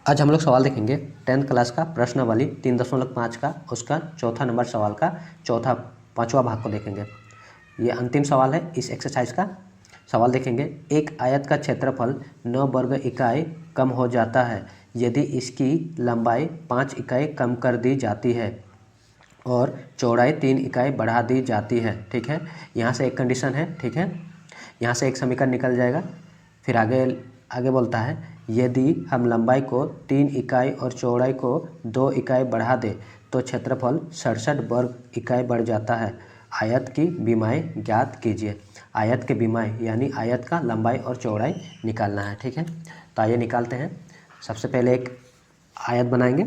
आज हम लोग सवाल देखेंगे 10th क्लास का प्रश्नावली 3.5 का उसका चौथा नंबर सवाल का पांचवा भाग को देखेंगे। ये अंतिम सवाल है इस एक्सरसाइज का। सवाल देखेंगे, एक आयत का क्षेत्रफल 9 वर्ग इकाई कम हो जाता है यदि इसकी लंबाई 5 इकाई कम कर दी जाती है और चौड़ाई 3 इकाई बढ़ा दी जाती है। ठीक है, यहाँ से एक कंडीशन है। ठीक है, यहाँ से एक समीकरण निकल जाएगा। फिर आगे बोलता है, यदि हम लंबाई को 3 इकाई और चौड़ाई को 2 इकाई बढ़ा दें तो क्षेत्रफल 67 वर्ग इकाई बढ़ जाता है। आयत की विमाएँ ज्ञात कीजिए। आयत के विमाएँ यानी आयत का लंबाई और चौड़ाई निकालना है। ठीक है, तो आइए निकालते हैं। सबसे पहले एक आयत बनाएंगे।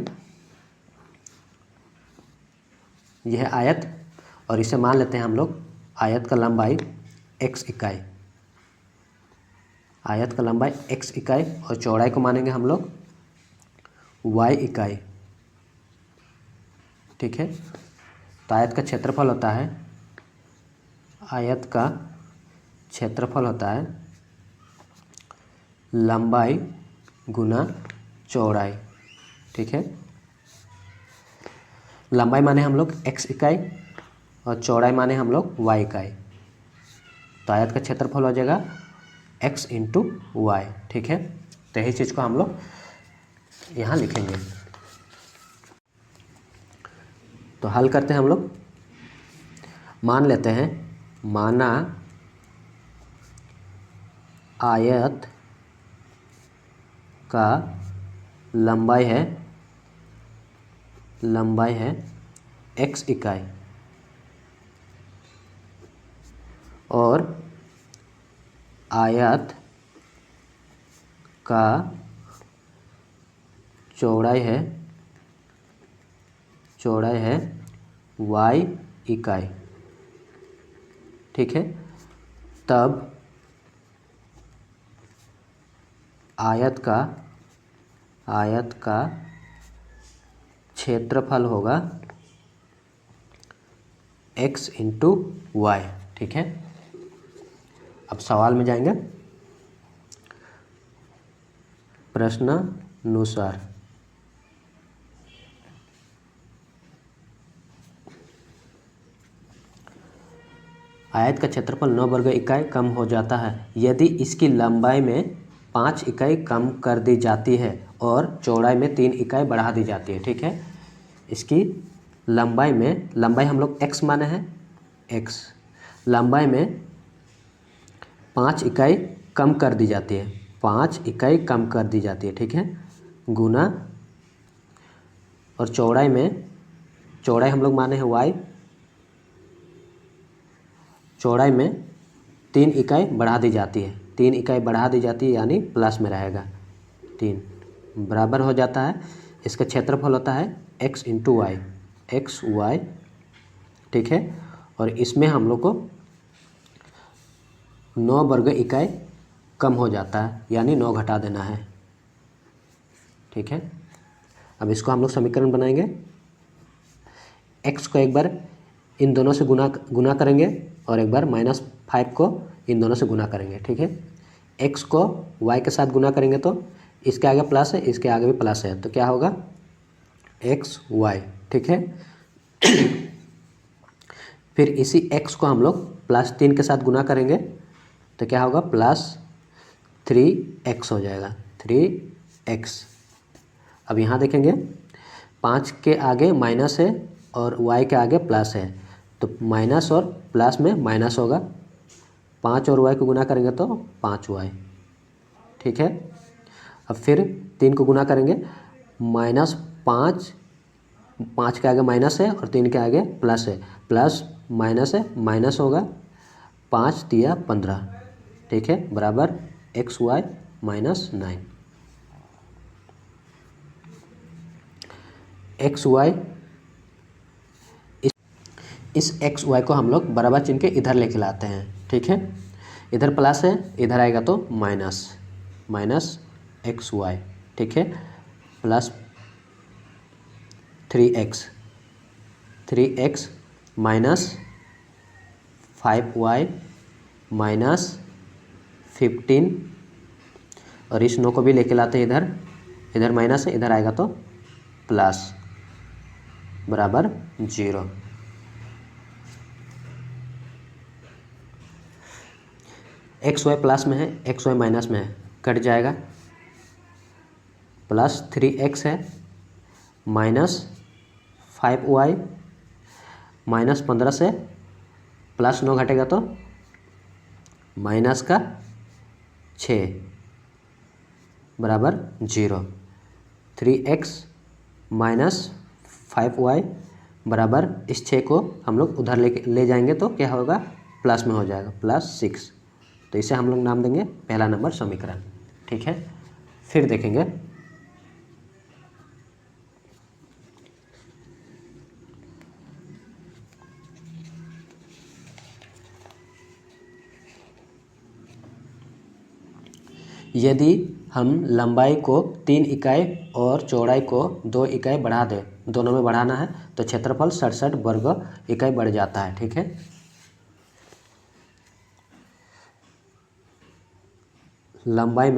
यह है आयत और इसे मान लेते हैं हम लोग आयत का लंबाई x इकाई। आयत का लंबाई x इकाई और चौड़ाई को मानेंगे हम लोग y इकाई। ठीक है, तो आयत का क्षेत्रफल होता है लंबाई गुना चौड़ाई। ठीक है, लंबाई माने हम लोग x इकाई और चौड़ाई माने हम लोग y इकाई। तो आयत का क्षेत्रफल हो जाएगा x इंटू वाई। ठीक है, तो यही चीज़ को हम लोग यहाँ लिखेंगे। तो हल करते हैं हम लोग। मान लेते हैं, माना आयत का लंबाई है x इकाई और आयत का चौड़ाई है y इकाई। ठीक है, तब आयत का क्षेत्रफल होगा x इंटू वाई। ठीक है, अब सवाल में जाएंगे। प्रश्नानुसार आयत का क्षेत्रफल 9 वर्ग इकाई कम हो जाता है यदि इसकी लंबाई में 5 इकाई कम कर दी जाती है और चौड़ाई में 3 इकाई बढ़ा दी जाती है। ठीक है, इसकी लंबाई हम लोग x माने हैं x, लंबाई में 5 इकाई कम कर दी जाती है, 5 इकाई कम कर दी जाती है। ठीक है, गुना और चौड़ाई हम लोग माने हैं y, चौड़ाई में 3 इकाई बढ़ा दी जाती है, 3 इकाई बढ़ा दी जाती है यानी प्लस में रहेगा। 3 बराबर हो जाता है, इसका क्षेत्रफल होता है x into y, x y. ठीक है, और इसमें हम लोग को 9 वर्ग इकाई कम हो जाता है यानी 9 घटा देना है। ठीक है, अब इसको हम लोग समीकरण बनाएंगे। x को एक बार इन दोनों से गुना करेंगे और एक बार -5 को इन दोनों से गुना करेंगे। ठीक है, x को y के साथ गुना करेंगे तो इसके आगे प्लस है, इसके आगे भी प्लस है, तो क्या होगा एक्स वाई। ठीक है, फिर इसी x को हम लोग +3 के साथ गुना करेंगे तो क्या होगा +3x हो जाएगा, 3x। अब यहाँ देखेंगे 5 के आगे माइनस है और y के आगे प्लस है, तो माइनस और प्लस में माइनस होगा। 5 और y को गुना करेंगे तो 5y। ठीक है, अब फिर 3 को गुना करेंगे, -5, 5 के आगे माइनस है और 3 के आगे प्लस है, प्लस माइनस है माइनस होगा, 5 तिया 15। ठीक है, बराबर xy -9। xy इस xy को हम लोग बराबर चिन्ह के इधर लेके लाते हैं। ठीक है, इधर प्लस है, इधर आएगा तो माइनस xy। ठीक है, plus 3x minus 5y minus 15 और इस 9 को भी लेके लाते हैं इधर, इधर माइनस है, इधर आएगा तो प्लस बराबर 0। एक्स वाई प्लस में है, एक्स वाई माइनस में है, कट जाएगा। प्लस 3x है माइनस 5y माइनस 15 से प्लस 9 घटेगा तो माइनस का 6 बराबर 0। 3x माइनस 5y बराबर इस 6 को हम लोग उधर ले जाएंगे तो क्या होगा, प्लस में हो जाएगा, +6। तो इसे हम लोग नाम देंगे पहला नंबर समीकरण। ठीक है, फिर देखेंगे यदि हम लंबाई को 3 इकाई और चौड़ाई को 2 इकाई बढ़ा दें, दोनों में बढ़ाना है, तो क्षेत्रफल 67 वर्ग इकाई बढ़ जाता है। ठीक है, लंबाई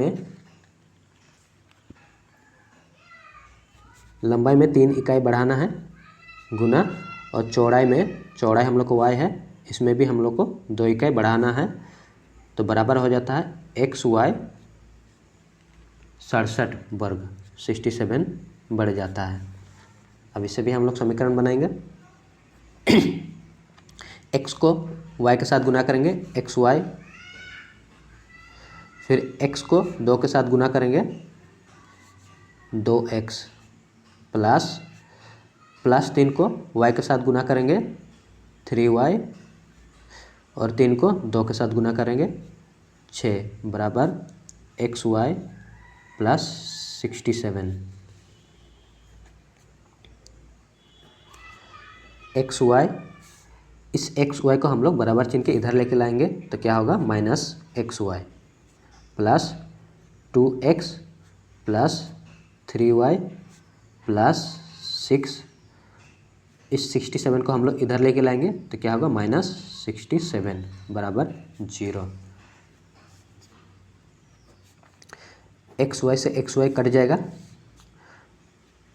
में 3 इकाई बढ़ाना है गुना, और चौड़ाई हम लोग को y है, इसमें भी हम लोग को 2 इकाई बढ़ाना है, तो बराबर हो जाता है xy 67 वर्ग 67 बढ़ जाता है। अब इससे भी हम लोग समीकरण बनाएंगे। x को y के साथ गुना करेंगे xy, फिर x को 2 के साथ गुना करेंगे 2x, प्लस 3 को y के साथ गुना करेंगे 3y, और 3 को 2 के साथ गुना करेंगे 6 बराबर xy प्लस 67। xy, इस xy को हम लोग बराबर चिन्ह के इधर लेके लाएंगे तो क्या होगा, -xy plus 2x plus 3y plus 6। इस 67 को हम लोग इधर लेके लाएंगे तो क्या होगा, -67 बराबर 0। xy से xy कट जाएगा,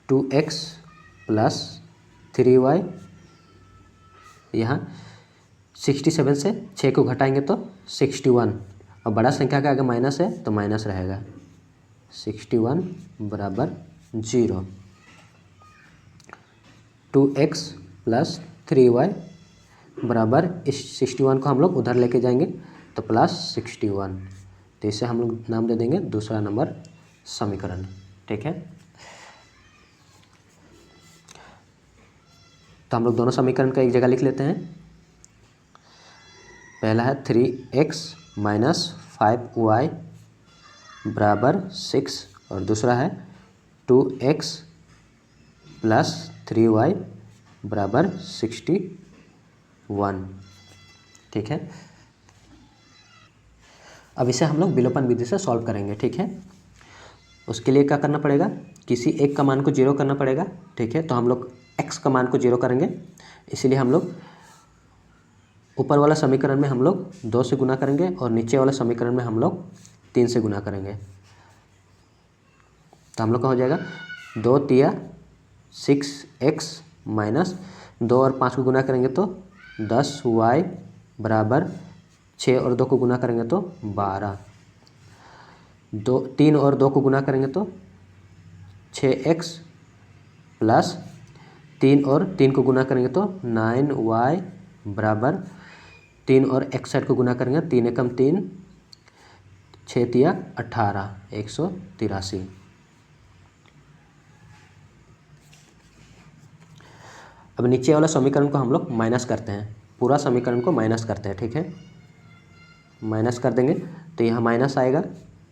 2x प्लस 3y, यहाँ 67 से 6 को घटाएंगे तो 61, और बड़ा संख्या का अगर माइनस है तो माइनस रहेगा, 61 बराबर 0। 2x प्लस 3y बराबर इस 61 को हम लोग उधर लेके जाएंगे तो +61, तो इसे हम लोग नाम दे देंगे दूसरा नंबर समीकरण। ठीक है, तो हम लोग दोनों समीकरण को एक जगह लिख लेते हैं। पहला है 3x माइनस 5y बराबर 6, और दूसरा है 2x प्लस 3y बराबर 61। ठीक है, अब इसे हम लोग विलोपन विधि से सॉल्व करेंगे। ठीक है, उसके लिए क्या करना पड़ेगा, किसी एक का मान को 0 करना पड़ेगा। ठीक है, तो हम लोग x का मान को 0 करेंगे, इसीलिए हम लोग ऊपर वाला समीकरण में हम लोग 2 से गुना करेंगे और नीचे वाला समीकरण में हम लोग 3 से गुना करेंगे। तो हम लोग का हो जाएगा 2 तिया 6x माइनस 2 और 5 को गुना करेंगे तो 10y बराबर 6 और 2 को गुना करेंगे तो 12, 3 और 2 को गुना करेंगे तो 6x प्लस 3 और 3 को गुना करेंगे तो 9y बराबर 3 और 61 को गुना करेंगे 3 एकम 3, 6 तिया 18, 183। अब नीचे वाला समीकरण को हम लोग माइनस करते हैं, पूरा समीकरण को माइनस करते हैं। ठीक है, माइनस कर देंगे तो यहाँ माइनस आएगा,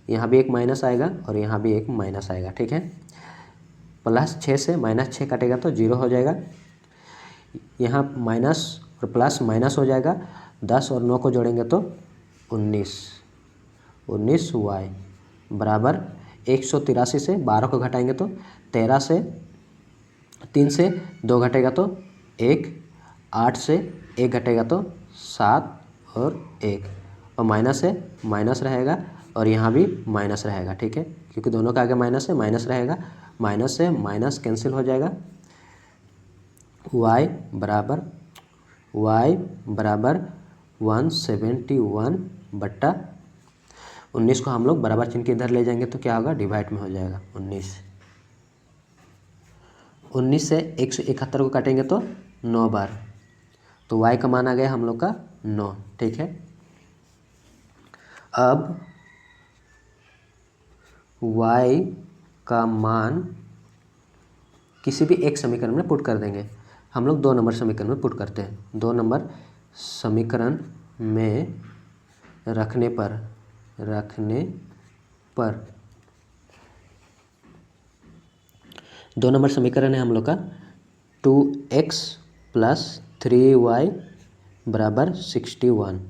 यहाँ भी एक माइनस आएगा और यहाँ भी एक माइनस आएगा। ठीक है, +6 से -6 कटेगा तो 0 हो जाएगा, यहाँ माइनस और प्लस माइनस हो जाएगा, 10 और 9 को जोड़ेंगे तो 19y बराबर 183 से 12 को घटाएंगे तो 13 से 3 से 2 घटेगा तो 1, 8 से 1 घटेगा तो 7 और 1, और माइनस है माइनस रहेगा और यहाँ भी माइनस रहेगा। ठीक है, क्योंकि दोनों का आगे माइनस है, माइनस रहेगा, माइनस से माइनस कैंसिल हो जाएगा। y बराबर 171/19 को हम लोग बराबर चिन्ह के इधर ले जाएंगे तो क्या होगा, डिवाइड में हो जाएगा 19 से 171 को काटेंगे तो 9 बार, तो y का मान आ गया हम लोग का 9। ठीक है, अब y का मान किसी भी एक समीकरण में पुट कर देंगे। हम लोग 2 नंबर समीकरण में पुट करते हैं। 2 नंबर समीकरण में रखने पर 2 नंबर समीकरण है हम लोग का 2x + 3y = 61।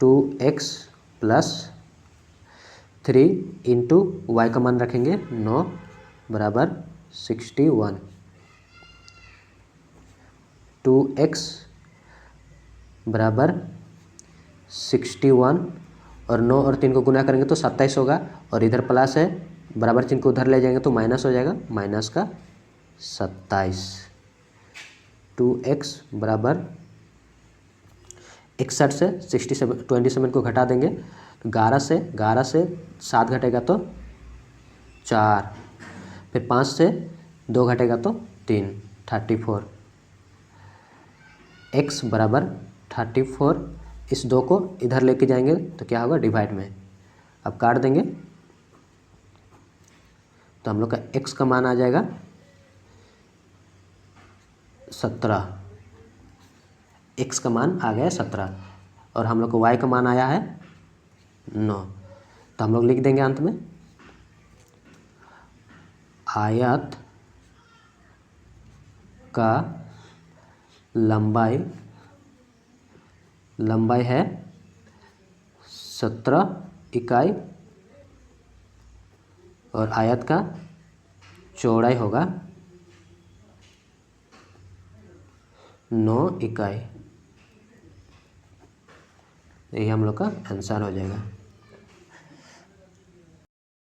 2x + 3 into Y का मान रखेंगे 9 बराबर 61। 2x बराबर 61 और 9 और 3 को गुना करेंगे तो 27 होगा, और इधर प्लस है, बराबर चिन्ह को उधर ले जाएंगे तो माइनस हो जाएगा, माइनस का 27। 2x बराबर 61 से 27 को घटा देंगे, 11 से 7 घटेगा तो 4, फिर 5 से 2 घटेगा तो 3, 34। x बराबर 34, इस 2 को इधर लेके जाएंगे तो क्या होगा, डिवाइड में। अब काट देंगे तो हम लोग का x का मान आ जाएगा 17। x का मान आ गया 17 और हम लोग को y का मान आया है 9। तो हम लोग लिख देंगे अंत में, आयत का लंबाई है 17 इकाई और आयत का चौड़ाई होगा 9 इकाई। यही हम लोग का आंसर हो जाएगा।